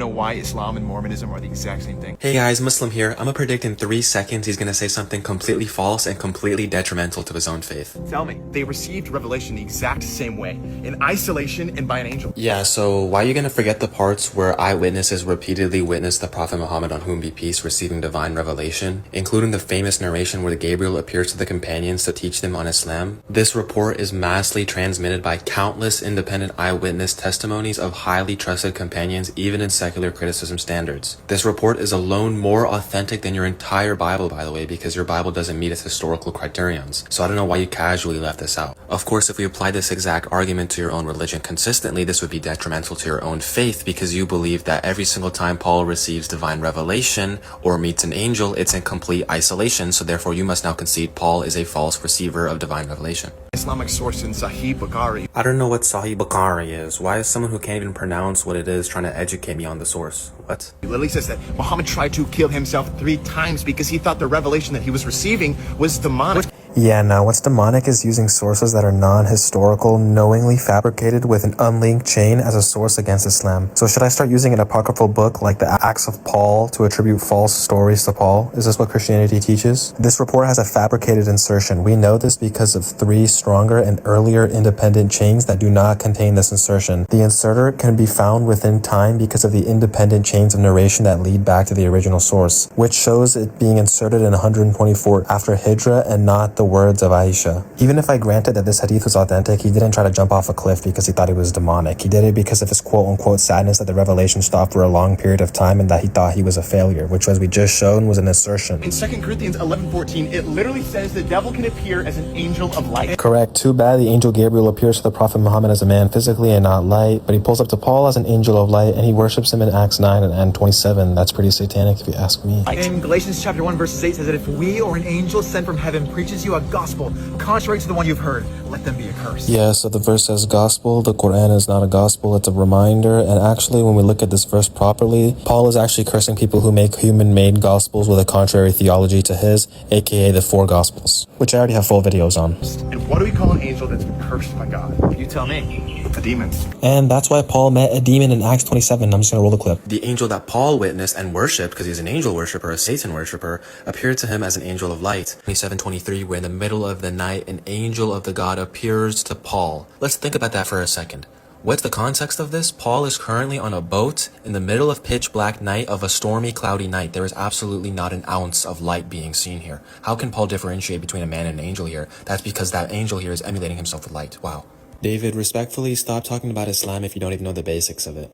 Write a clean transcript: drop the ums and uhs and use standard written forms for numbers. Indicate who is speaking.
Speaker 1: Know why Islam and Mormonism are the exact same thing?
Speaker 2: Hey guys, Muslim here. I'm gonna predict in 3 seconds he's gonna say something completely false and completely detrimental to his own faith.
Speaker 1: Tell me, they received revelation the exact same way, in isolation and by an angel.
Speaker 2: Yeah, so why are you gonna forget the parts where eyewitnesses repeatedly witnessed the Prophet Muhammad, on whom be peace, receiving divine revelation, including the famous narration where Gabriel appears to the companions to teach them on Islam? This report is massively transmitted by countless independent eyewitness testimonies of highly trusted companions, even in secular criticism standards. This report is alone more authentic than your entire Bible, by the way, because your Bible doesn't meet its historical criterions. So I don't know why you casually left this out. Of course, if we apply this exact argument to your own religion consistently, this would be detrimental to your own faith, because you believe that every single time Paul receives divine revelation or meets an angel, it's in complete isolation, so therefore you must now concede Paul is a false receiver of divine revelation.
Speaker 1: Islamic source in Sahih Bukhari.
Speaker 2: I don't know what Sahih Bukhari is. Why is someone who can't even pronounce what it is trying to educate me on the source? What?
Speaker 1: It literally says that Muhammad tried to kill himself 3 times because he thought the revelation that he was receiving was demonic.
Speaker 3: Yeah, now what's demonic is using sources that are non-historical, knowingly fabricated with an unlinked chain as a source against Islam. So should I start using an apocryphal book like the Acts of Paul to attribute false stories to Paul? Is this what Christianity teaches? This report has a fabricated insertion. We know this because of 3 stronger and earlier independent chains that do not contain this insertion. The inserter can be found within time because of the independent chains of narration that lead back to the original source, which shows it being inserted in 124 after Hijrah and not the words of Aisha. Even if I granted that this hadith was authentic, he didn't try to jump off a cliff because he thought he was demonic. He did it because of his quote-unquote sadness that the revelation stopped for a long period of time and that he thought he was a failure, which, as we just shown, was an assertion.
Speaker 1: In 2 Corinthians 11:14, it literally says the devil can appear as an angel of light.
Speaker 3: Correct. Too bad the angel Gabriel appears to the Prophet Muhammad as a man physically and not light, but he pulls up to Paul as an angel of light and he worships him in Acts 9 and 27. That's pretty satanic if you ask me.
Speaker 4: In Galatians chapter 1 verses 8 says that if we or an angel sent from heaven preaches you a gospel contrary to the one you've heard, let them be accursed.
Speaker 3: Yeah, so the verse says gospel. The Quran is not a gospel, it's a reminder. And actually, when we look at this verse properly, Paul is actually cursing people who make human-made gospels with a contrary theology to his, aka the 4 gospels, which I already have full videos on.
Speaker 1: And what do we call an angel that's been cursed by God?
Speaker 4: You tell me.
Speaker 1: The demons.
Speaker 3: And that's why Paul met a demon in Acts 27. I'm just gonna roll the clip.
Speaker 2: The angel that Paul witnessed and worshipped, because he's an angel worshiper, a Satan worshiper, appeared to him as an angel of light. 27:23, where in the middle of the night, an angel of the God appears to Paul. Let's think about that for a second. What's the context of this? Paul is currently on a boat in the middle of pitch black night of a stormy, cloudy night. There is absolutely not an ounce of light being seen here. How can Paul differentiate between a man and an angel here? That's because that angel here is emulating himself with light. Wow. David, respectfully, stop talking about Islam if you don't even know the basics of it.